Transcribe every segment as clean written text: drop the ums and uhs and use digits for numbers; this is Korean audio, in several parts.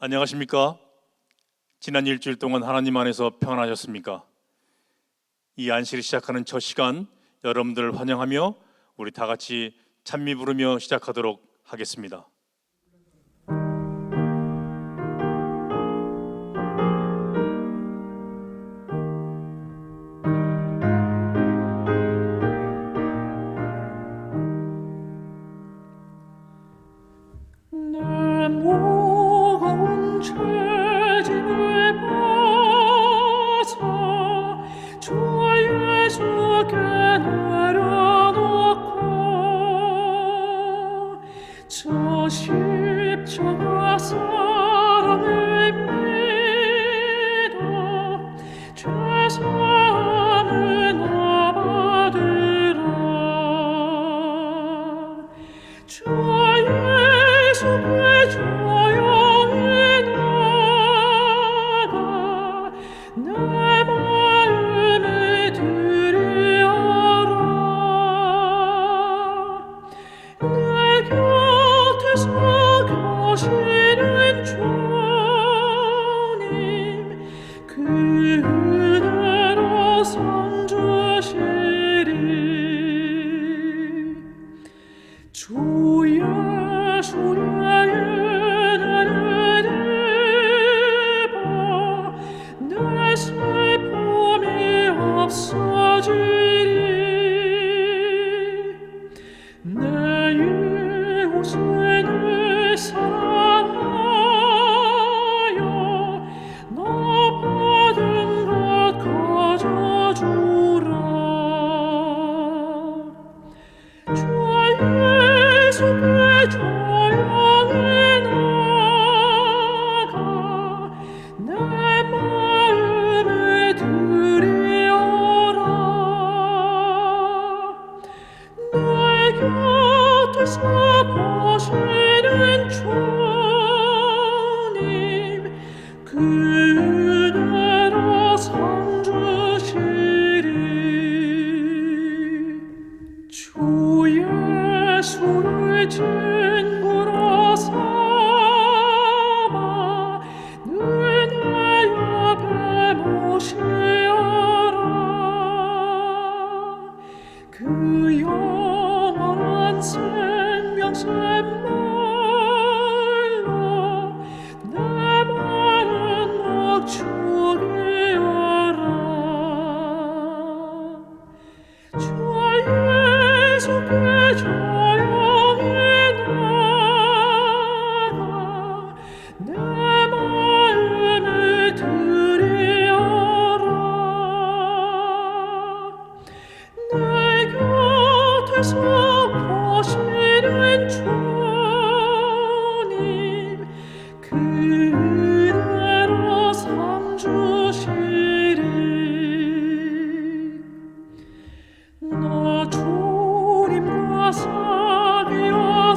안녕하십니까? 지난 일주일 동안 하나님 안에서 평안하셨습니까? 이 안식일 시작하는 첫 시간 여러분들을 환영하며 우리 다 같이 찬미 부르며 시작하도록 하겠습니다. 내 무거운 죄짐을 벗어 주 예수께 내려놓고 저 십자가 사랑을 믿어 죄사함을 나 받으라. 주 예수께 조용히 나가 내 마음을 드리오라. 내 곁에서 계시는 주님 그 은혜로 상 주시리. 주 예수의 은혜를 입어 내 슬픔이 없어지리. 내 이웃을 사랑하여 너 받은 것 가져주라. 주 예수께 조용히 나가 내 마음을 드리오라. 내 곁에서 보시는 주님 그 은혜로 상 주시리. 주 예수를 친구로 삼아 늘 내 옆에 모시어라. 그 영원한 생명 샘물로 내 마른 목 죽이어라. 주 예수께 조용히 나가 내 마음을 드리오라. 내 곁에서 보시는 주님 그 은혜로 상 주시리. 나 주님과 사귀어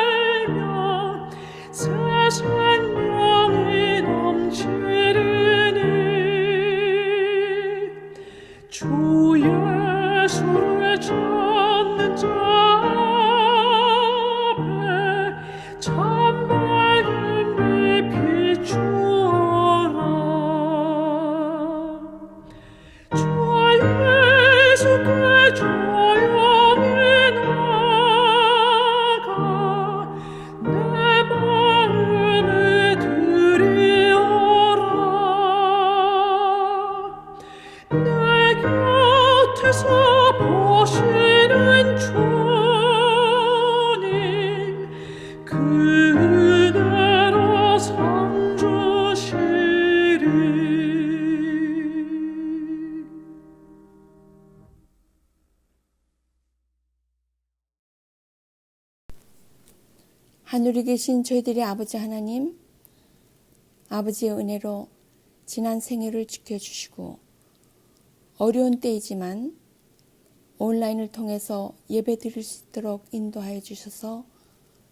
살면 새 생명이 넘치리니. 주 예수를 찾는 자 앞에 참 밝음이 비추어라. 주 예수께 조용히 나가 내 마음을 드리오라. 내 곁에서 보시는 주님 그 은혜로 상 주시리. 하늘에 계신 저희들의 아버지 하나님, 아버지의 은혜로 지난 생일을 지켜주시고 어려운 때이지만 온라인을 통해서 예배 드릴 수 있도록 인도하여 주셔서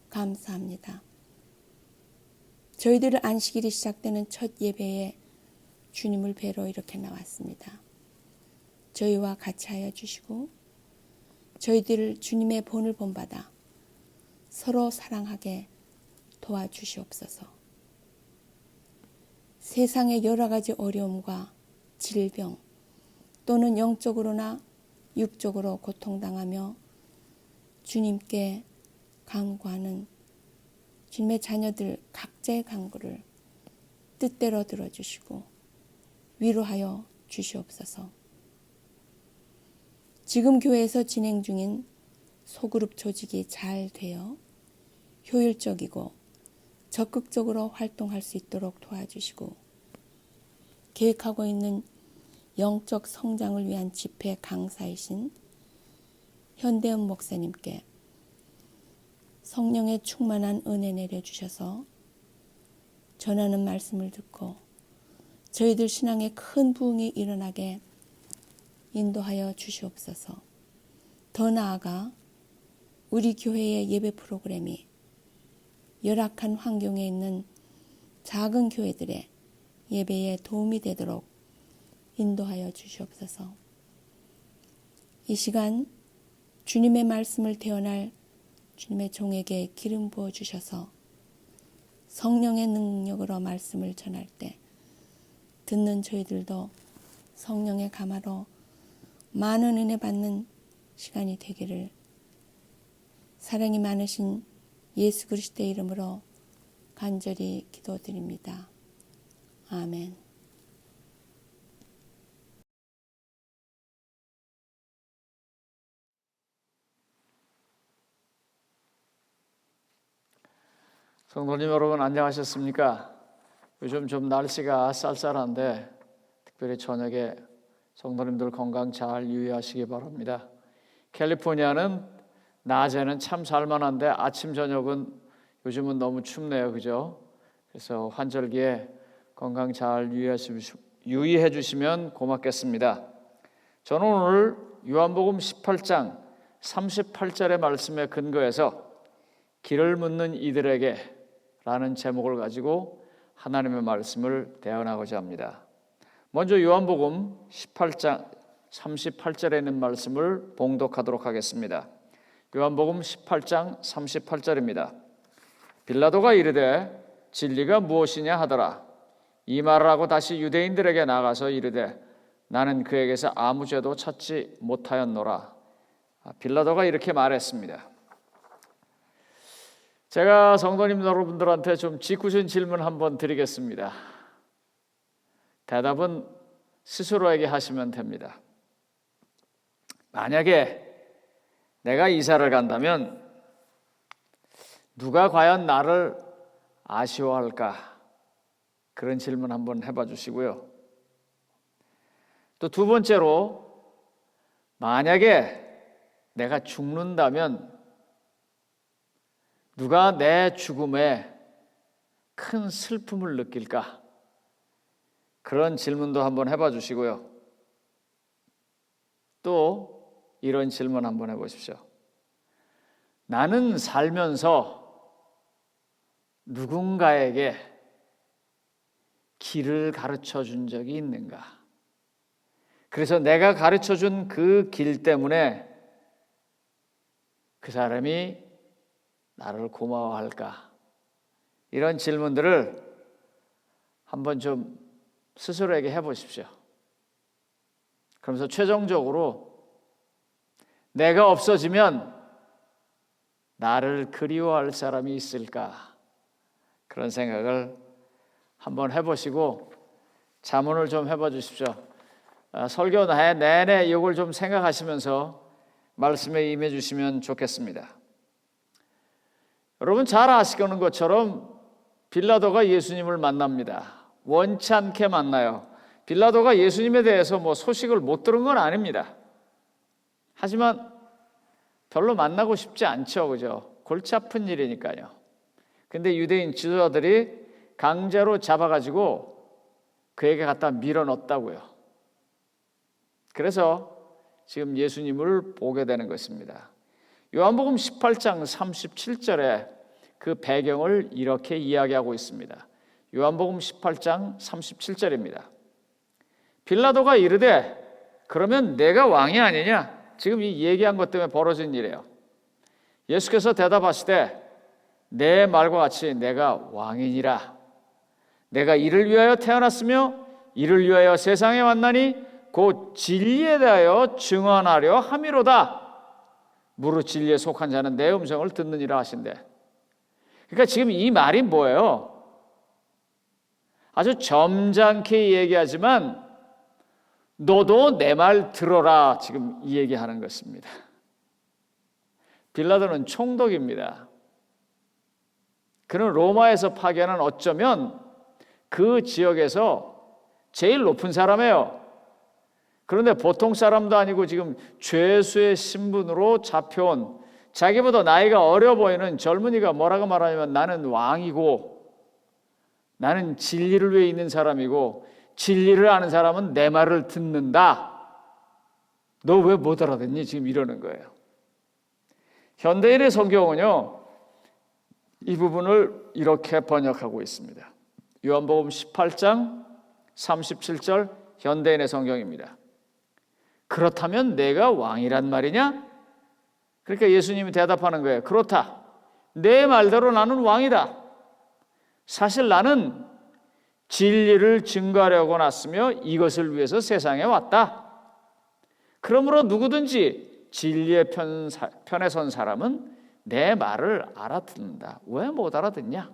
감사합니다. 저희들 안식일이 시작되는 첫 예배에 주님을 뵈러 이렇게 나왔습니다. 저희와 같이 하여 주시고 저희들 주님의 본을 본받아 서로 사랑하게 도와주시옵소서. 세상의 여러 가지 어려움과 질병 또는 영적으로나 육적으로 고통당하며 주님께 간구하는 주님의 자녀들 각자의 간구를 뜻대로 들어주시고 위로하여 주시옵소서. 지금 교회에서 진행 중인 소그룹 조직이 잘 되어 효율적이고 적극적으로 활동할 수 있도록 도와주시고 계획하고 있는 영적 성장을 위한 집회 강사이신 현대은 목사님께 성령의 충만한 은혜 내려주셔서 전하는 말씀을 듣고 저희들 신앙에 큰 부흥이 일어나게 인도하여 주시옵소서. 더 나아가 우리 교회의 예배 프로그램이 열악한 환경에 있는 작은 교회들의 예배에 도움이 되도록 인도하여 주시옵소서. 이 시간 주님의 말씀을 대언할 주님의 종에게 기름 부어 주셔서 성령의 능력으로 말씀을 전할 때 듣는 저희들도 성령의 감화로 많은 은혜 받는 시간이 되기를 사랑이 많으신 예수 그리스도의 이름으로 간절히 기도드립니다. 아멘. 성도님 여러분 안녕하셨습니까? 요즘 좀 날씨가 쌀쌀한데 특별히 저녁에 성도님들 건강 잘 유의하시기 바랍니다. 캘리포니아는 낮에는 참 살만한데 아침 저녁은 요즘은 너무 춥네요, 그죠? 그래서 환절기에 건강 잘 유의해 주시면 고맙겠습니다. 저는 오늘 요한복음 18장 38절의 말씀에 근거해서 길을 묻는 이들에게 라는 제목을 가지고 하나님의 말씀을 대언하고자 합니다. 먼저 요한복음 18장 38절에 있는 말씀을 봉독하도록 하겠습니다. 요한복음 18장 38절입니다. 빌라도가 이르되 진리가 무엇이냐 하더라. 이 말을 하고 다시 유대인들에게 나가서 이르되 나는 그에게서 아무 죄도 찾지 못하였노라. 빌라도가 이렇게 말했습니다. 제가 성도님 여러분들한테 좀 짓궂은 질문 한번 드리겠습니다. 대답은 스스로에게 하시면 됩니다. 만약에 내가 이사를 간다면 누가 과연 나를 아쉬워할까? 그런 질문 한번 해봐 주시고요. 또 두 번째로 만약에 내가 죽는다면 누가 내 죽음에 큰 슬픔을 느낄까? 그런 질문도 한번 해봐 주시고요. 또 이런 질문 한번 해보십시오. 나는 살면서 누군가에게 길을 가르쳐 준 적이 있는가? 그래서 내가 가르쳐 준 그 길 때문에 그 사람이 나를 고마워할까? 이런 질문들을 한번 좀 스스로에게 해보십시오. 그러면서 최종적으로 내가 없어지면 나를 그리워할 사람이 있을까? 그런 생각을 한번 해보시고 자문을 좀 해봐 주십시오. 설교 내내 이걸 좀 생각하시면서 말씀에 임해 주시면 좋겠습니다. 여러분 잘 아시는 것처럼 빌라도가 예수님을 만납니다. 원치 않게 만나요. 빌라도가 예수님에 대해서 소식을 못 들은 건 아닙니다. 하지만 별로 만나고 싶지 않죠, 그죠? 골치 아픈 일이니까요. 근데 유대인 지도자들이 강제로 잡아가지고 그에게 갖다 밀어넣었다고요. 그래서 지금 예수님을 보게 되는 것입니다. 요한복음 18장 37절에 그 배경을 이렇게 이야기하고 있습니다. 요한복음 18장 37절입니다. 빌라도가 이르되 그러면 내가 왕이 아니냐? 지금 이 얘기한 것 때문에 벌어진 일이에요. 예수께서 대답하시되 내 말과 같이 내가 왕이니라. 내가 이를 위하여 태어났으며 이를 위하여 세상에 왔나니 곧 진리에 대하여 증언하려 함이로다. 무릇 진리에 속한 자는 내 음성을 듣느니라 하신대. 그러니까 지금 이 말이 뭐예요? 아주 점잖게 얘기하지만 너도 내 말 들어라, 지금 이 얘기하는 것입니다. 빌라도는 총독입니다. 그는 로마에서 파견한 어쩌면 그 지역에서 제일 높은 사람이에요. 그런데 보통 사람도 아니고 지금 죄수의 신분으로 잡혀온 자기보다 나이가 어려 보이는 젊은이가 뭐라고 말하냐면 나는 왕이고 나는 진리를 위해 있는 사람이고 진리를 아는 사람은 내 말을 듣는다. 너 왜 못 알아듣니? 지금 이러는 거예요. 현대인의 성경은요, 이 부분을 이렇게 번역하고 있습니다. 요한복음 18장 37절 현대인의 성경입니다. 그렇다면 내가 왕이란 말이냐? 그러니까 예수님이 대답하는 거예요. 그렇다. 내 말대로 나는 왕이다. 사실 나는 진리를 증거하려고 왔으며 이것을 위해서 세상에 왔다. 그러므로 누구든지 진리의 편에 선 사람은 내 말을 알아듣는다. 왜 못 알아듣냐?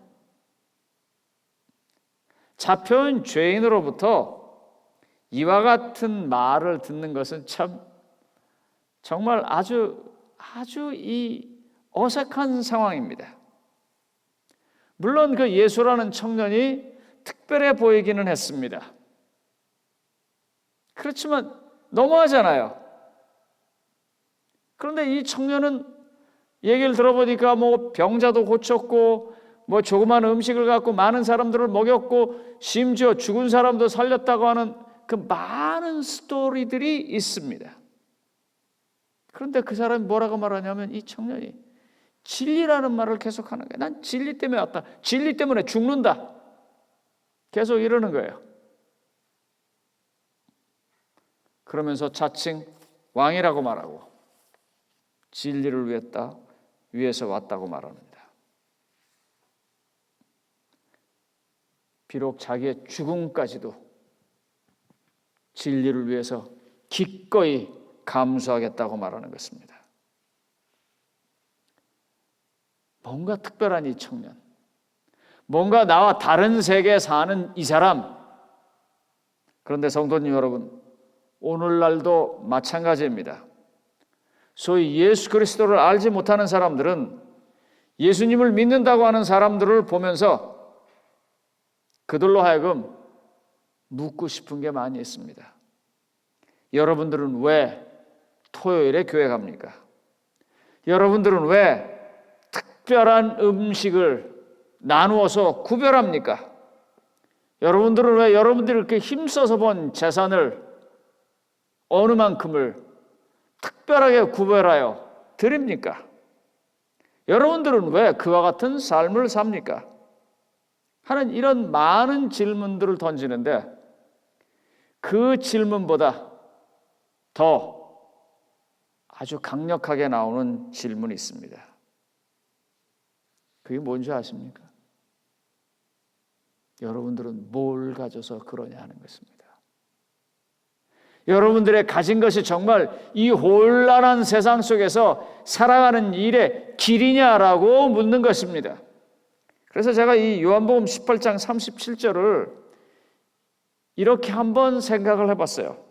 잡혀온 죄인으로부터 이와 같은 말을 듣는 것은 정말 아주 이 어색한 상황입니다. 물론 그 예수라는 청년이 특별해 보이기는 했습니다. 그렇지만 너무하잖아요. 그런데 이 청년은 얘기를 들어보니까 뭐 병자도 고쳤고 뭐 조그만 음식을 갖고 많은 사람들을 먹였고 심지어 죽은 사람도 살렸다고 하는 그 많은 스토리들이 있습니다. 그런데 그 사람이 뭐라고 말하냐면 이 청년이 진리라는 말을 계속하는 거예요. 난 진리 때문에 왔다. 진리 때문에 죽는다. 계속 이러는 거예요. 그러면서 자칭 왕이라고 말하고 진리를 위해서 왔다고 말합니다. 비록 자기의 죽음까지도 진리를 위해서 기꺼이 감수하겠다고 말하는 것입니다. 뭔가 특별한 이 청년, 뭔가 나와 다른 세계에 사는 이 사람. 그런데 성도님 여러분, 오늘날도 마찬가지입니다. 소위 예수 그리스도를 알지 못하는 사람들은 예수님을 믿는다고 하는 사람들을 보면서 그들로 하여금 묻고 싶은 게 많이 있습니다. 여러분들은 왜 토요일에 교회 갑니까? 여러분들은 왜 특별한 음식을 나누어서 구별합니까? 여러분들은 왜 여러분들이 이렇게 힘써서 번 재산을 어느 만큼을 특별하게 구별하여 드립니까? 여러분들은 왜 그와 같은 삶을 삽니까? 하는 이런 많은 질문들을 던지는데 그 질문보다 더 아주 강력하게 나오는 질문이 있습니다. 그게 뭔지 아십니까? 여러분들은 뭘 가져서 그러냐 하는 것입니다. 여러분들의 가진 것이 정말 이 혼란한 세상 속에서 살아가는 일의 길이냐라고 묻는 것입니다. 그래서 제가 이 요한복음 18장 37절을 이렇게 한번 생각을 해봤어요.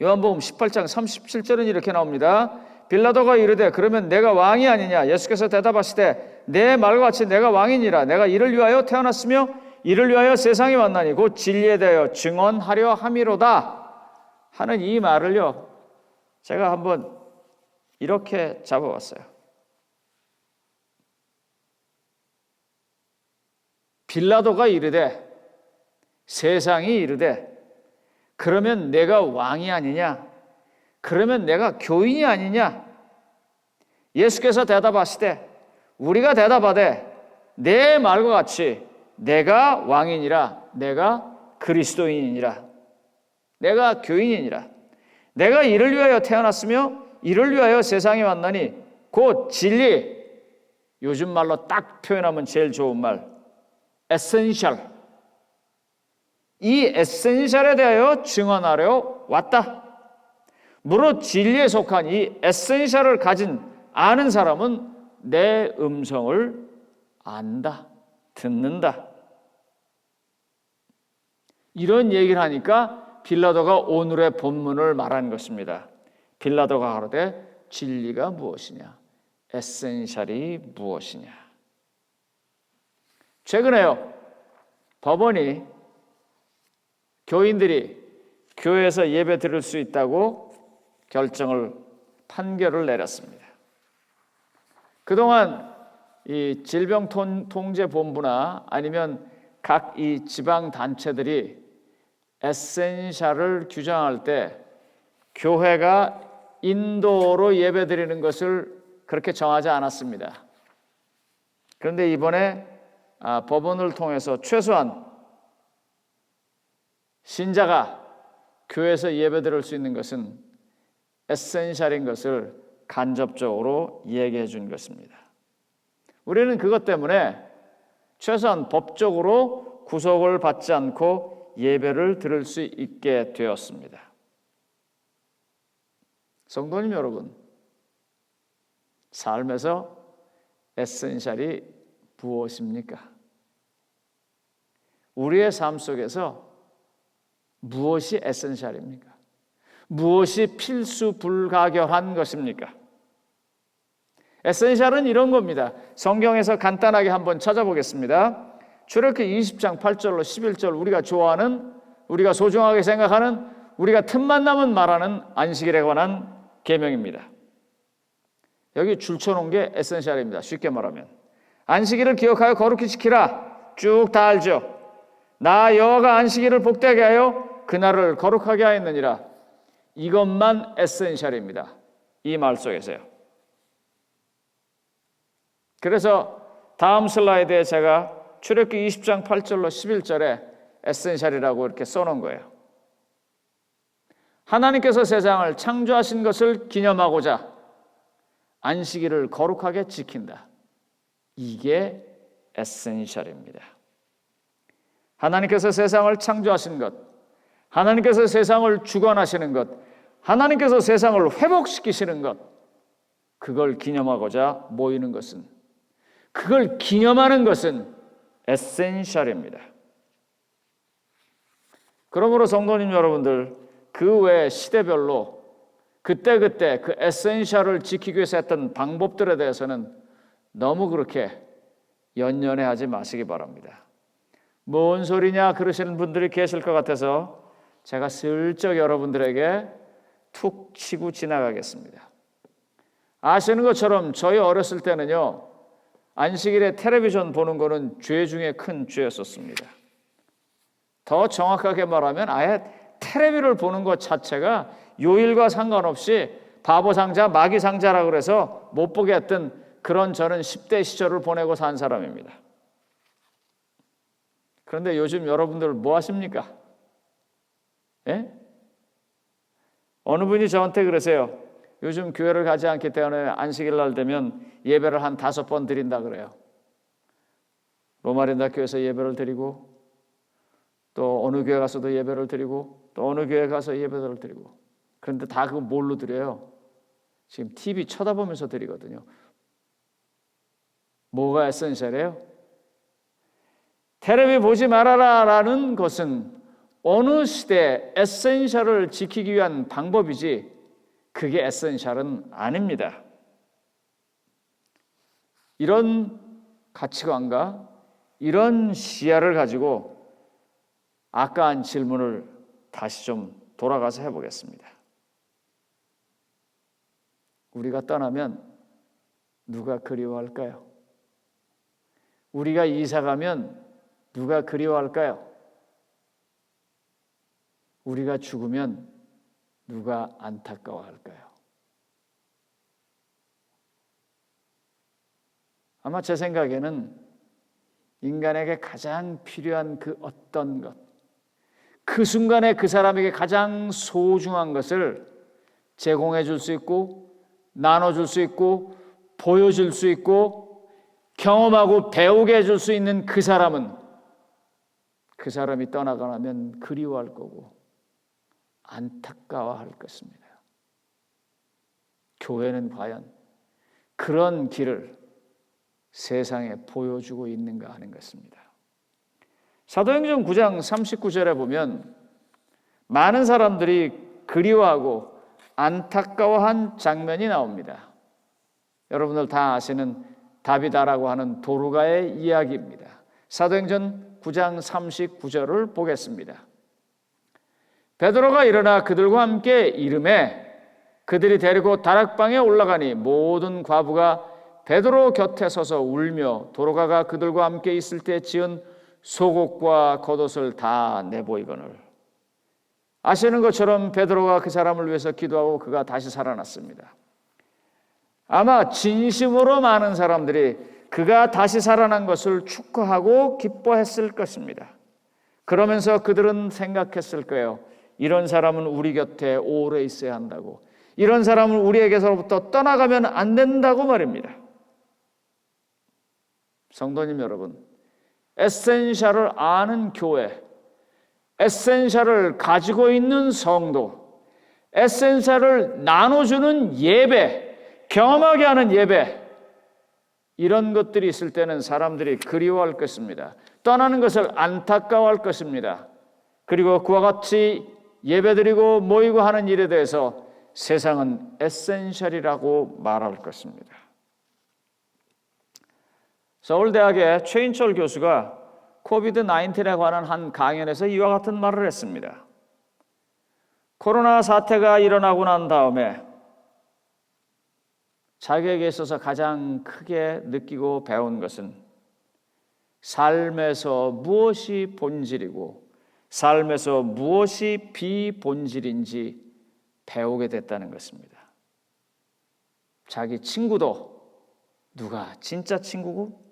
요한복음 18장 37절은 이렇게 나옵니다. 빌라도가 이르되 그러면 내가 왕이 아니냐? 예수께서 대답하시되 내 말과 같이 내가 왕이니라. 내가 이를 위하여 태어났으며 이를 위하여 세상에 왔나니 곧 진리에 대하여 증언하려 함이로다 하는 이 말을요, 제가 한번 이렇게 잡아봤어요. 빌라도가 이르되, 세상이 이르되, 그러면 내가 왕이 아니냐? 그러면 내가 교인이 아니냐? 예수께서 대답하시되, 우리가 대답하되 내 말과 같이 내가 왕이니라, 내가 그리스도인이니라, 내가 교인이니라. 내가 이를 위하여 태어났으며 이를 위하여 세상에 왔나니 곧 진리, 요즘 말로 딱 표현하면 제일 좋은 말, 에센셜, 이 에센셜에 대하여 증언하려 왔다. 무릇 진리에 속한 이 에센셜을 가진 아는 사람은 내 음성을 안다, 듣는다. 이런 얘기를 하니까 빌라도가 오늘의 본문을 말한 것입니다. 빌라도가 가로되 진리가 무엇이냐? 에센셜이 무엇이냐? 최근에요, 법원이 교인들이 교회에서 예배 드릴 수 있다고 판결을 내렸습니다. 그동안 이 질병통제본부나 아니면 각 이 지방 단체들이 에센셜을 규정할 때 교회가 인도로 예배 드리는 것을 그렇게 정하지 않았습니다. 그런데 이번에 법원을 통해서 최소한 신자가 교회에서 예배 드릴 수 있는 것은 에센셜인 것을 간접적으로 얘기해 준 것입니다. 우리는 그것 때문에 최소한 법적으로 구속을 받지 않고 예배를 드릴 수 있게 되었습니다. 성도님 여러분, 삶에서 에센셜이 무엇입니까? 우리의 삶 속에서 무엇이 에센셜입니까? 무엇이 필수 불가결한 것입니까? 에센셜은 이런 겁니다. 성경에서 간단하게 한번 찾아보겠습니다. 출애굽기 20장 8절로 11절, 우리가 좋아하는, 우리가 소중하게 생각하는, 우리가 틈만 나면 말하는 안식일에 관한 계명입니다. 여기 줄쳐놓은 게 에센셜입니다. 쉽게 말하면 안식일을 기억하여 거룩히 지키라. 쭉 다 알죠. 나 여호와가 안식일을 복되게 하여 그날을 거룩하게 하였느니라. 이것만 에센셜입니다. 이 말 속에서요. 그래서 다음 슬라이드에 제가 출애굽기 20장 8절로 11절에 에센셜이라고 이렇게 써놓은 거예요. 하나님께서 세상을 창조하신 것을 기념하고자 안식일을 거룩하게 지킨다. 이게 에센셜입니다. 하나님께서 세상을 창조하신 것, 하나님께서 세상을 주관하시는 것, 하나님께서 세상을 회복시키시는 것, 그걸 기념하고자 모이는 것은, 그걸 기념하는 것은 에센셜입니다. 그러므로 성도님 여러분들, 그 외 시대별로 그때그때 그 에센셜을 지키기 위해서 했던 방법들에 대해서는 너무 그렇게 연연해하지 마시기 바랍니다. 뭔 소리냐 그러시는 분들이 계실 것 같아서 제가 슬쩍 여러분들에게 툭 치고 지나가겠습니다. 아시는 것처럼 저희 어렸을 때는요, 안식일에 텔레비전 보는 거는 죄 중에 큰 죄였었습니다. 더 정확하게 말하면 아예 텔레비를 보는 것 자체가 요일과 상관없이 바보상자, 마귀상자라고 그래서 못 보게 했던 그런 저는 10대 시절을 보내고 산 사람입니다. 그런데 요즘 여러분들 뭐 하십니까? 예? 어느 분이 저한테 그러세요. 요즘 교회를 가지 않기 때문에 안식일 날 되면 예배를 한 5번 드린다 그래요. 로마린다 교회에서 예배를 드리고, 또 어느 교회 가서도 예배를 드리고, 또 어느 교회 가서 예배를 드리고. 그런데 다 그거 뭘로 드려요? 지금 TV 쳐다보면서 드리거든요. 뭐가 에센셜이에요? 텔레비 보지 말아라라는 것은 어느 시대에 에센셜을 지키기 위한 방법이지 그게 에센셜은 아닙니다. 이런 가치관과 이런 시야를 가지고 아까 한 질문을 다시 좀 돌아가서 해보겠습니다. 우리가 떠나면 누가 그리워할까요? 우리가 이사 가면 누가 그리워할까요? 우리가 죽으면 누가 안타까워할까요? 아마 제 생각에는 인간에게 가장 필요한 그 어떤 것, 그 순간에 그 사람에게 가장 소중한 것을 제공해 줄 수 있고, 나눠줄 수 있고, 보여줄 수 있고, 경험하고 배우게 해줄 수 있는 그 사람은 그 사람이 떠나가면 그리워할 거고 안타까워할 것입니다. 교회는 과연 그런 길을 세상에 보여주고 있는가 하는 것입니다. 사도행전 9장 39절에 보면 많은 사람들이 그리워하고 안타까워한 장면이 나옵니다. 여러분들 다 아시는 다비다라고 하는 도르가의 이야기입니다. 사도행전 9장 39절을 보겠습니다. 베드로가 일어나 그들과 함께 이르매 그들이 데리고 다락방에 올라가니 모든 과부가 베드로 곁에 서서 울며 도르가가 그들과 함께 있을 때 지은 속옷과 겉옷을 다 내보이거늘. 아시는 것처럼 베드로가 그 사람을 위해서 기도하고 그가 다시 살아났습니다. 아마 진심으로 많은 사람들이 그가 다시 살아난 것을 축하하고 기뻐했을 것입니다. 그러면서 그들은 생각했을 거예요. 이런 사람은 우리 곁에 오래 있어야 한다고. 이런 사람은 우리에게서부터 떠나가면 안 된다고 말입니다. 성도님 여러분, 에센셜을 아는 교회, 에센셜을 가지고 있는 성도, 에센셜을 나눠주는 예배, 경험하게 하는 예배, 이런 것들이 있을 때는 사람들이 그리워할 것입니다. 떠나는 것을 안타까워할 것입니다. 그리고 그와 같이 예배드리고 모이고 하는 일에 대해서 세상은 에센셜이라고 말할 것입니다. 서울대학의 최인철 교수가 코비드-19에 관한 한 강연에서 이와 같은 말을 했습니다. 코로나 사태가 일어나고 난 다음에 자기에게 있어서 가장 크게 느끼고 배운 것은 삶에서 무엇이 본질이고 삶에서 무엇이 비본질인지 배우게 됐다는 것입니다. 자기 친구도 누가 진짜 친구고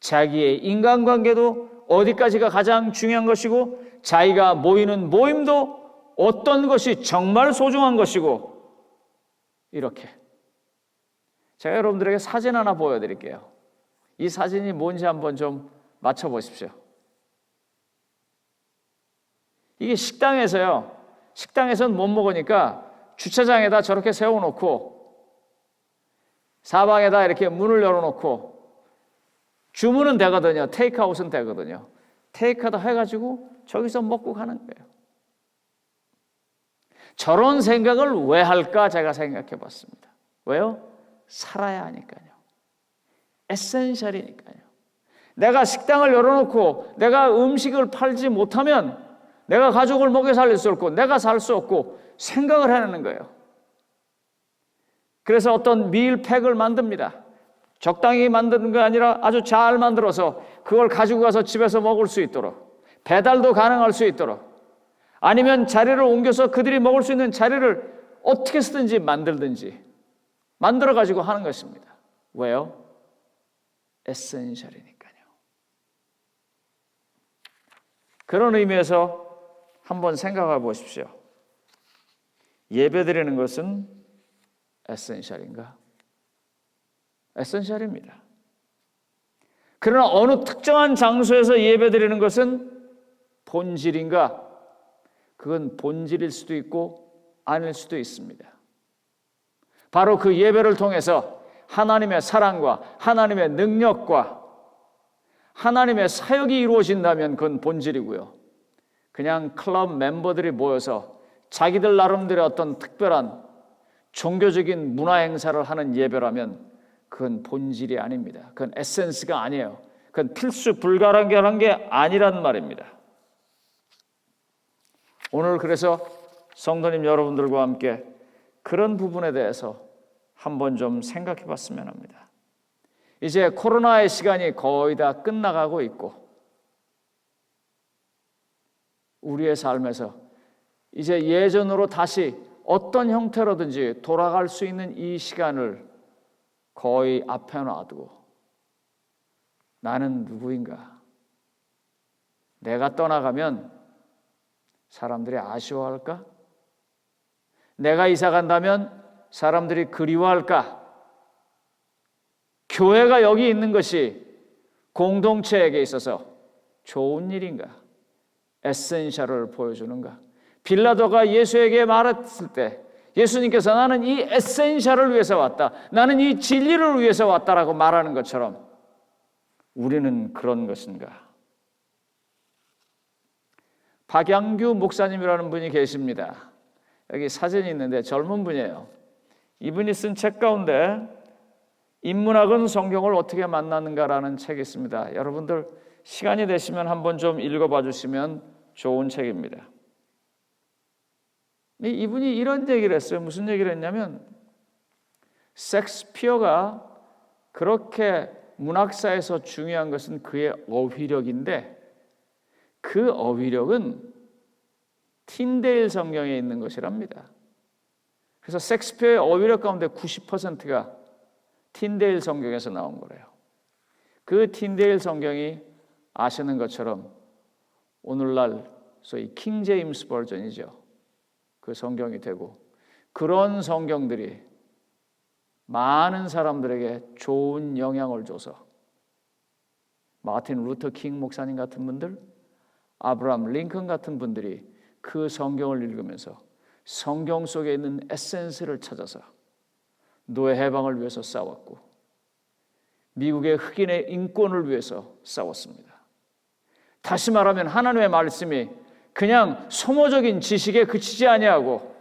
자기의 인간관계도 어디까지가 가장 중요한 것이고 자기가 모이는 모임도 어떤 것이 정말 소중한 것이고 이렇게 제가 여러분들에게 사진 하나 보여드릴게요. 이 사진이 뭔지 한번 좀 맞춰보십시오. 이게 식당에서요. 식당에서는 못 먹으니까 주차장에다 저렇게 세워놓고 사방에다 이렇게 문을 열어놓고 주문은 되거든요. 테이크아웃은 되거든요. 테이크아웃 해가지고 저기서 먹고 가는 거예요. 저런 생각을 왜 할까 제가 생각해 봤습니다. 왜요? 살아야 하니까요. 에센셜이니까요. 내가 식당을 열어놓고 내가 음식을 팔지 못하면 내가 가족을 먹여 살릴 수 없고 내가 살 수 없고 생각을 해내는 거예요. 그래서 어떤 밀팩을 만듭니다. 적당히 만드는 게 아니라 아주 잘 만들어서 그걸 가지고 가서 집에서 먹을 수 있도록 배달도 가능할 수 있도록 아니면 자리를 옮겨서 그들이 먹을 수 있는 자리를 어떻게 쓰든지 만들든지 만들어 가지고 하는 것입니다. 왜요? 에센셜이니까요. 그런 의미에서 한번 생각해 보십시오. 예배드리는 것은 에센셜인가? 에센셜입니다. 그러나 어느 특정한 장소에서 예배드리는 것은 본질인가? 그건 본질일 수도 있고 아닐 수도 있습니다. 바로 그 예배를 통해서 하나님의 사랑과 하나님의 능력과 하나님의 사역이 이루어진다면 그건 본질이고요. 그냥 클럽 멤버들이 모여서 자기들 나름대로 어떤 특별한 종교적인 문화 행사를 하는 예배라면 그건 본질이 아닙니다. 그건 에센스가 아니에요. 그건 필수 불가능한 게 아니란 말입니다. 오늘 그래서 성도님 여러분들과 함께 그런 부분에 대해서 한번 좀 생각해 봤으면 합니다. 이제 코로나의 시간이 거의 다 끝나가고 있고 우리의 삶에서 이제 예전으로 다시 어떤 형태로든지 돌아갈 수 있는 이 시간을 거의 앞에 놔두고 나는 누구인가? 내가 떠나가면 사람들이 아쉬워할까? 내가 이사 간다면 사람들이 그리워할까? 교회가 여기 있는 것이 공동체에게 있어서 좋은 일인가? 에센셜을 보여주는가? 빌라도가 예수에게 말했을 때 예수님께서 나는 이 에센셜을 위해서 왔다, 나는 이 진리를 위해서 왔다라고 말하는 것처럼 우리는 그런 것인가? 박양규 목사님이라는 분이 계십니다. 여기 사진이 있는데 젊은 분이에요. 이분이 쓴 책 가운데 인문학은 성경을 어떻게 만나는가라는 책이 있습니다. 여러분들 시간이 되시면 한번 좀 읽어봐 주시면 좋은 책입니다. 이분이 이런 얘기를 했어요. 무슨 얘기를 했냐면 섹스피어가 그렇게 문학사에서 중요한 것은 그의 어휘력인데 그 어휘력은 틴데일 성경에 있는 것이랍니다. 그래서 섹스피어의 어휘력 가운데 90%가 틴데일 성경에서 나온 거래요. 그 틴데일 성경이 아시는 것처럼 오늘날 소위 킹 제임스 버전이죠. 그 성경이 되고 그런 성경들이 많은 사람들에게 좋은 영향을 줘서 마틴 루터 킹 목사님 같은 분들, 아브라함 링컨 같은 분들이 그 성경을 읽으면서 성경 속에 있는 에센스를 찾아서 노예 해방을 위해서 싸웠고 미국의 흑인의 인권을 위해서 싸웠습니다. 다시 말하면 하나님의 말씀이 그냥 소모적인 지식에 그치지 아니하고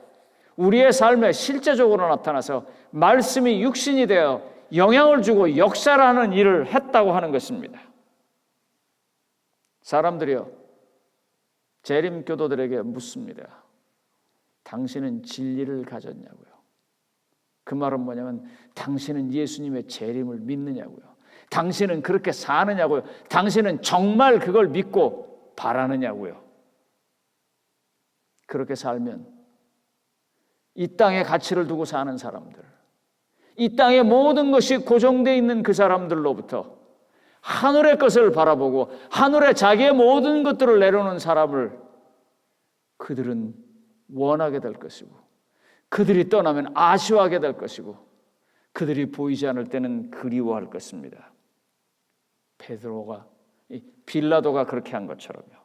우리의 삶에 실제적으로 나타나서 말씀이 육신이 되어 영향을 주고 역사를 하는 일을 했다고 하는 것입니다. 사람들이요, 재림교도들에게 묻습니다. 당신은 진리를 가졌냐고요. 그 말은 뭐냐면 당신은 예수님의 재림을 믿느냐고요. 당신은 그렇게 사느냐고요. 당신은 정말 그걸 믿고 바라느냐고요. 그렇게 살면 이 땅에 가치를 두고 사는 사람들, 이 땅의 모든 것이 고정되어 있는 그 사람들로부터 하늘의 것을 바라보고 하늘에 자기의 모든 것들을 내려놓은 사람을 그들은 원하게 될 것이고 그들이 떠나면 아쉬워하게 될 것이고 그들이 보이지 않을 때는 그리워할 것입니다. 빌라도가 그렇게 한 것처럼요.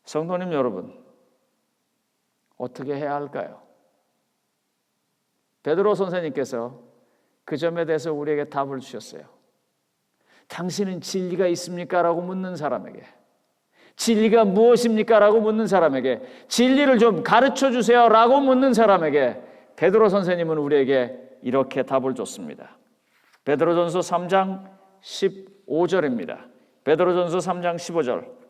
성도님 여러분, 어떻게 해야 할까요? 베드로 선생님께서 그 점에 대해서 우리에게 답을 주셨어요. 당신은 진리가 있습니까? 라고 묻는 사람에게, 진리가 무엇입니까? 라고 묻는 사람에게, 진리를 좀 가르쳐 주세요 라고 묻는 사람에게 베드로 선생님은 우리에게 이렇게 답을 줬습니다. 베드로전서 3장 15절입니다. 베드로전서 3장 15절.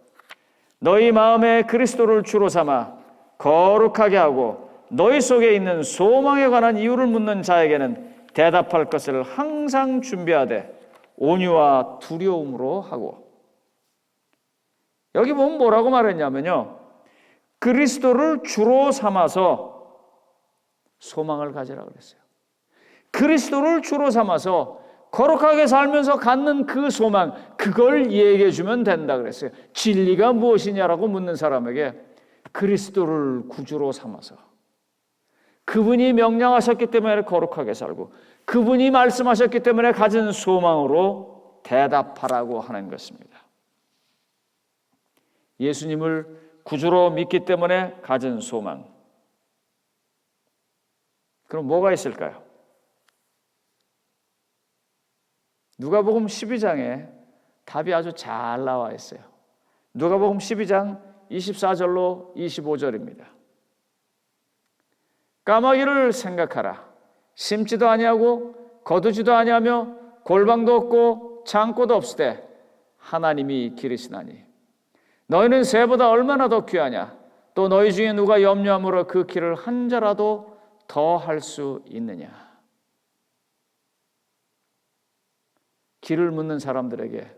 너희 마음에 그리스도를 주로 삼아 거룩하게 하고 너희 속에 있는 소망에 관한 이유를 묻는 자에게는 대답할 것을 항상 준비하되 온유와 두려움으로 하고. 여기 보면 뭐라고 말했냐면요, 그리스도를 주로 삼아서 소망을 가지라 그랬어요. 그리스도를 주로 삼아서 거룩하게 살면서 갖는 그 소망, 그걸 얘기해 주면 된다 그랬어요. 진리가 무엇이냐라고 묻는 사람에게 그리스도를 구주로 삼아서 그분이 명령하셨기 때문에 거룩하게 살고 그분이 말씀하셨기 때문에 가진 소망으로 대답하라고 하는 것입니다. 예수님을 구주로 믿기 때문에 가진 소망. 그럼 뭐가 있을까요? 누가복음 12장에 답이 아주 잘 나와 있어요. 누가복음 12장 24절로 25절입니다. 까마귀를 생각하라. 심지도 아니하고 거두지도 아니하며 골방도 없고 창고도 없으되 하나님이 기르시나니 너희는 새보다 얼마나 더 귀하냐. 또 너희 중에 누가 염려함으로 그 길을 한 자라도 더 할 수 있느냐. 길을 묻는 사람들에게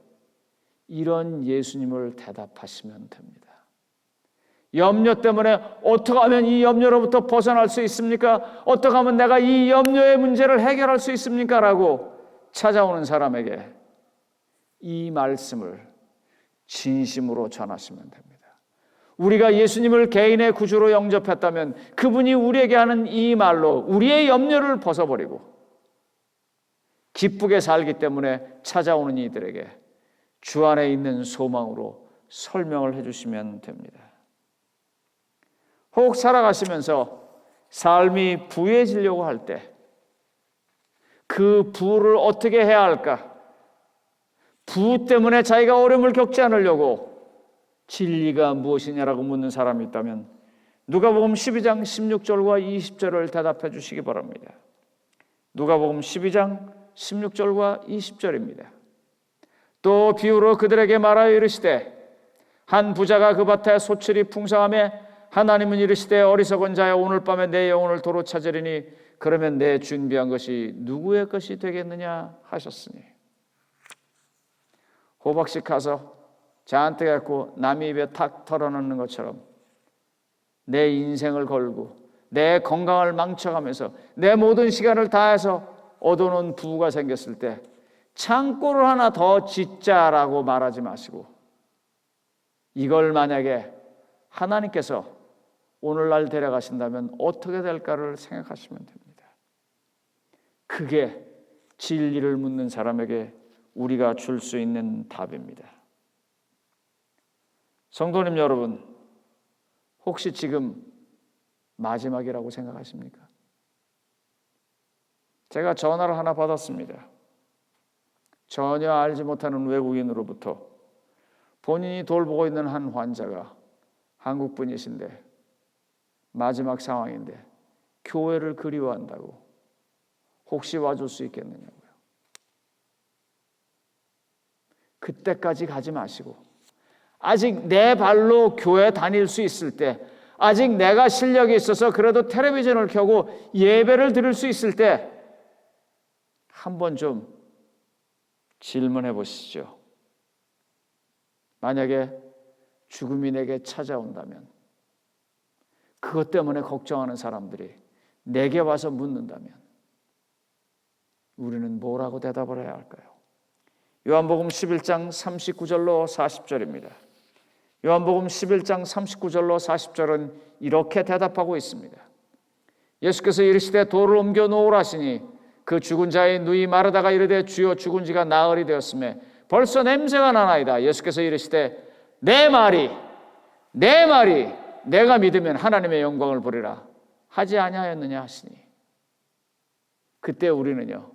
이런 예수님을 대답하시면 됩니다. 염려 때문에 어떻게 하면 이 염려로부터 벗어날 수 있습니까? 어떻게 하면 내가 이 염려의 문제를 해결할 수 있습니까? 라고 찾아오는 사람에게 이 말씀을 진심으로 전하시면 됩니다. 우리가 예수님을 개인의 구주로 영접했다면 그분이 우리에게 하는 이 말로 우리의 염려를 벗어버리고 기쁘게 살기 때문에 찾아오는 이들에게 주 안에 있는 소망으로 설명을 해주시면 됩니다. 혹 살아가시면서 삶이 부해지려고 할 때 그 부를 어떻게 해야 할까? 부 때문에 자기가 어려움을 겪지 않으려고 진리가 무엇이냐라고 묻는 사람이 있다면 누가복음 12장 16절과 20절을 대답해 주시기 바랍니다. 누가복음 12장 16절과 20절입니다. 또 비유로 그들에게 말하여 이르시되 한 부자가 그 밭에 소출이 풍성하매 하나님은 이르시되 어리석은 자여 오늘 밤에 내 영혼을 도로 찾으리니 그러면 내 준비한 것이 누구의 것이 되겠느냐 하셨으니 호박씨 가서 잔뜩 갖고 남의 입에 탁 털어넣는 것처럼 내 인생을 걸고 내 건강을 망쳐가면서 내 모든 시간을 다해서 얻어놓은 부가 생겼을 때 창고를 하나 더 짓자라고 말하지 마시고 이걸 만약에 하나님께서 오늘날 데려가신다면 어떻게 될까를 생각하시면 됩니다. 그게 진리를 묻는 사람에게 우리가 줄 수 있는 답입니다. 성도님 여러분, 혹시 지금 마지막이라고 생각하십니까? 제가 전화를 하나 받았습니다. 전혀 알지 못하는 외국인으로부터 본인이 돌보고 있는 한 환자가 한국 분이신데 마지막 상황인데 교회를 그리워한다고 혹시 와줄 수 있겠느냐고요. 그때까지 가지 마시고 아직 내 발로 교회 다닐 수 있을 때 아직 내가 실력이 있어서 그래도 텔레비전을 켜고 예배를 드릴 수 있을 때 한번 좀 질문해 보시죠. 만약에 죽음이 내게 찾아온다면 그것 때문에 걱정하는 사람들이 내게 와서 묻는다면 우리는 뭐라고 대답을 해야 할까요? 요한복음 11장 39절로 40절입니다. 요한복음 11장 39절로 40절은 이렇게 대답하고 있습니다. 예수께서 이르시되 돌을 옮겨 놓으라 하시니 그 죽은 자의 누이 마르다가 이르되 주여 죽은 지가 나흘이 되었으매 벌써 냄새가 나나이다. 예수께서 이르시되 내 말이 내가 믿으면 하나님의 영광을 보리라 하지 아니하였느냐 하시니 그때 우리는요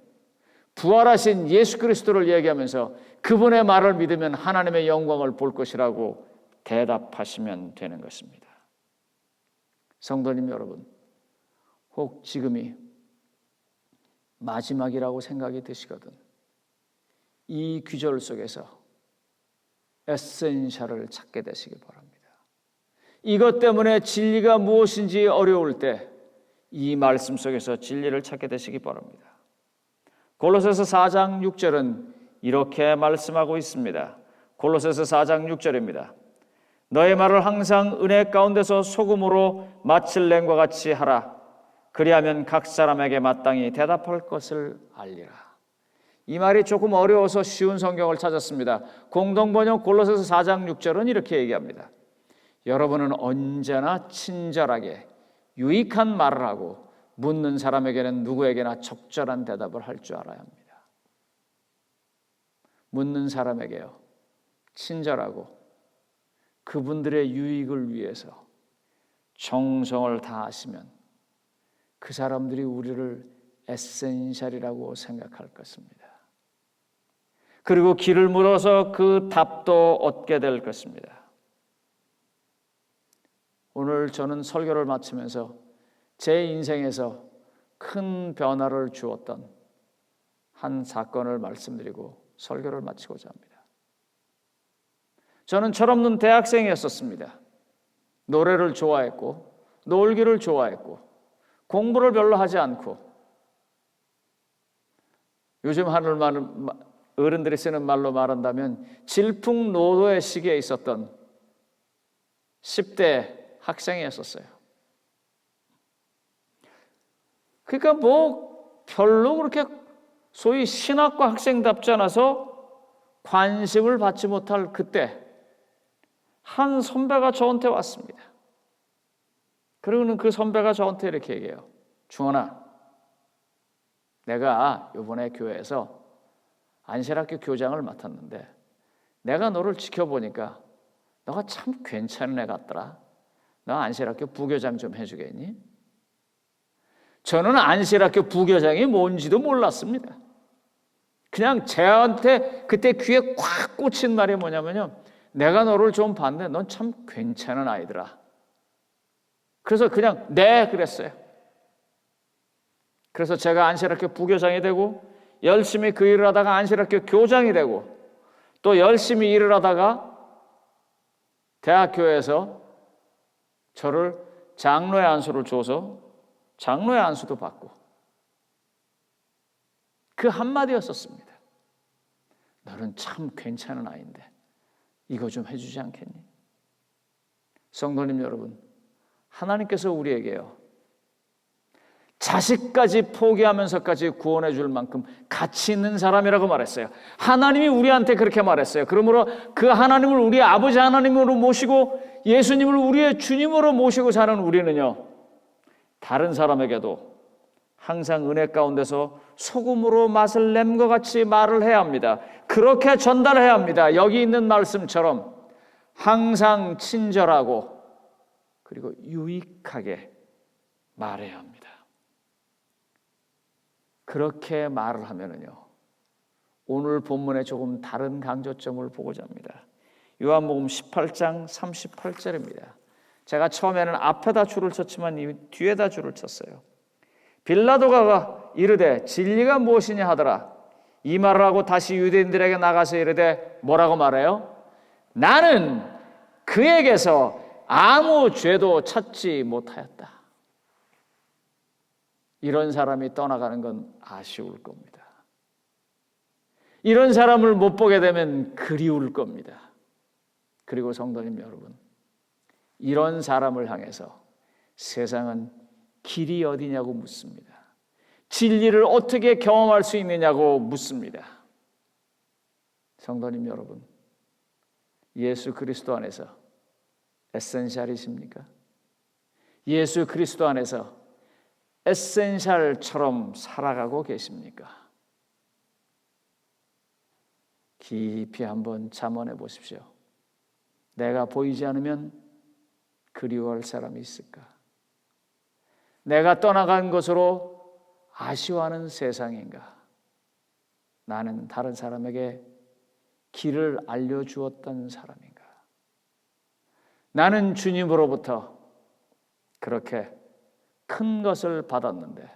부활하신 예수 그리스도를 얘기하면서 그분의 말을 믿으면 하나님의 영광을 볼 것이라고 대답하시면 되는 것입니다. 성도님 여러분, 혹 지금이 마지막이라고 생각이 드시거든 이 귀절 속에서 에센셜을 찾게 되시기 바랍니다. 이것 때문에 진리가 무엇인지 어려울 때 이 말씀 속에서 진리를 찾게 되시기 바랍니다. 골로새서 4장 6절은 이렇게 말씀하고 있습니다. 골로새서 4장 6절입니다. 너의 말을 항상 은혜 가운데서 소금으로 마칠 램과 같이 하라. 그리하면 각 사람에게 마땅히 대답할 것을 알리라. 이 말이 조금 어려워서 쉬운 성경을 찾았습니다. 공동번역 골로새서 4장 6절은 이렇게 얘기합니다. 여러분은 언제나 친절하게 유익한 말을 하고 묻는 사람에게는 누구에게나 적절한 대답을 할 줄 알아야 합니다. 묻는 사람에게요 친절하고 그분들의 유익을 위해서 정성을 다하시면 그 사람들이 우리를 에센셜이라고 생각할 것입니다. 그리고 길을 물어서 그 답도 얻게 될 것입니다. 오늘 저는 설교를 마치면서 제 인생에서 큰 변화를 주었던 한 사건을 말씀드리고 설교를 마치고자 합니다. 저는 철없는 대학생이었었습니다. 노래를 좋아했고 놀기를 좋아했고 공부를 별로 하지 않고 요즘 어른들이 쓰는 말로 말한다면 질풍노도의 시기에 있었던 10대 학생이었었어요. 그러니까 뭐 별로 그렇게 소위 신학과 학생답지 않아서 관심을 받지 못할 그때 한 선배가 저한테 왔습니다. 그리고는 그 선배가 저한테 이렇게 얘기해요. 중원아, 내가 이번에 교회에서 안실학교 교장을 맡았는데 내가 너를 지켜보니까 너가 참 괜찮은 애 같더라. 너 안실학교 부교장 좀 해주겠니? 저는 안실학교 부교장이 뭔지도 몰랐습니다. 그냥 저한테 그때 귀에 꽉 꽂힌 말이 뭐냐면요, 내가 너를 좀 봤는데 넌 참 괜찮은 아이더라. 그래서 그냥 네 그랬어요. 그래서 제가 안실학교 부교장이 되고 열심히 그 일을 하다가 안실학교 교장이 되고 또 열심히 일을 하다가 대학교에서 저를 장로의 안수를 줘서 장로의 안수도 받고 그 한마디였었습니다. 너는 참 괜찮은 아이인데 이거 좀 해주지 않겠니? 성도님 여러분, 하나님께서 우리에게요, 자식까지 포기하면서까지 구원해 줄 만큼 가치 있는 사람이라고 말했어요. 하나님이 우리한테 그렇게 말했어요. 그러므로 그 하나님을 우리의 아버지 하나님으로 모시고 예수님을 우리의 주님으로 모시고 사는 우리는요, 다른 사람에게도 항상 은혜 가운데서 소금으로 맛을 낸 것 같이 말을 해야 합니다. 그렇게 전달해야 합니다. 여기 있는 말씀처럼 항상 친절하고 그리고 유익하게 말해야 합니다. 그렇게 말을 하면은요, 오늘 본문에 조금 다른 강조점을 보고자 합니다. 요한복음 18장 38절입니다. 제가 처음에는 앞에다 줄을 쳤지만 이 뒤에다 줄을 쳤어요. 빌라도가 이르되 진리가 무엇이냐 하더라. 이 말을 하고 다시 유대인들에게 나가서 이르되 뭐라고 말해요? 나는 그에게서 아무 죄도 찾지 못하였다. 이런 사람이 떠나가는 건 아쉬울 겁니다. 이런 사람을 못 보게 되면 그리울 겁니다. 그리고 성도님 여러분, 이런 사람을 향해서 세상은 길이 어디냐고 묻습니다. 진리를 어떻게 경험할 수 있느냐고 묻습니다. 성도님 여러분, 예수 그리스도 안에서 에센셜이십니까? 예수 그리스도 안에서 에센셜처럼 살아가고 계십니까? 깊이 한번 잠언해 보십시오. 내가 보이지 않으면 그리워할 사람이 있을까? 내가 떠나간 것으로 아쉬워하는 세상인가? 나는 다른 사람에게 길을 알려주었던 사람인가? 나는 주님으로부터 그렇게 큰 것을 받았는데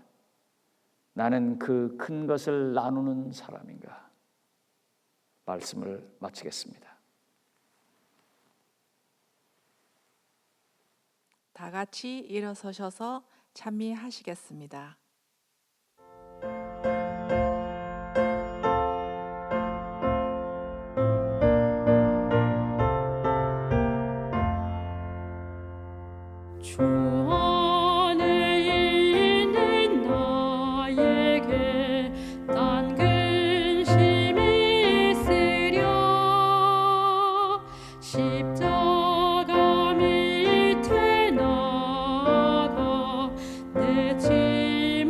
나는 그 큰 것을 나누는 사람인가? 말씀을 마치겠습니다. 다 같이 일어서셔서 찬미하시겠습니다. 주 안에 있는 나에게 딴 근심이 있으랴 십자가 밑에 나가 내 짐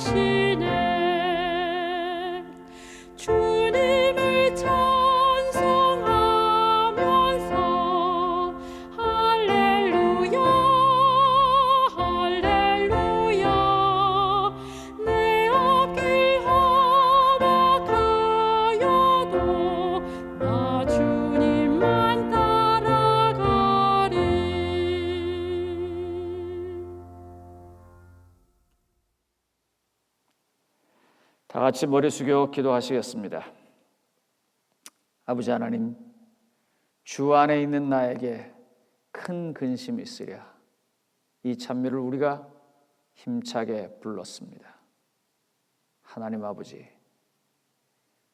주시네. 주님을 찬송하면서 할렐루야 할렐루야. 내 앞길 험악하여도 나 주님만 따라가리. 다 같이 머리 숙여 기도하시겠습니다. 아버지 하나님, 주 안에 있는 나에게 큰 근심이 있으랴. 이 찬미를 우리가 힘차게 불렀습니다. 하나님 아버지,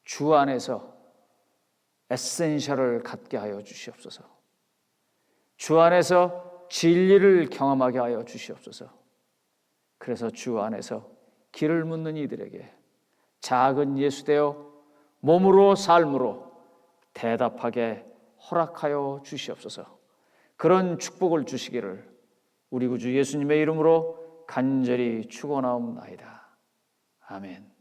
주 안에서 에센셜을 갖게 하여 주시옵소서. 주 안에서 진리를 경험하게 하여 주시옵소서. 그래서 주 안에서 길을 묻는 이들에게 작은 예수되어 몸으로 삶으로 대답하게 허락하여 주시옵소서. 그런 축복을 주시기를 우리 구주 예수님의 이름으로 간절히 축원하옵나이다. 아멘.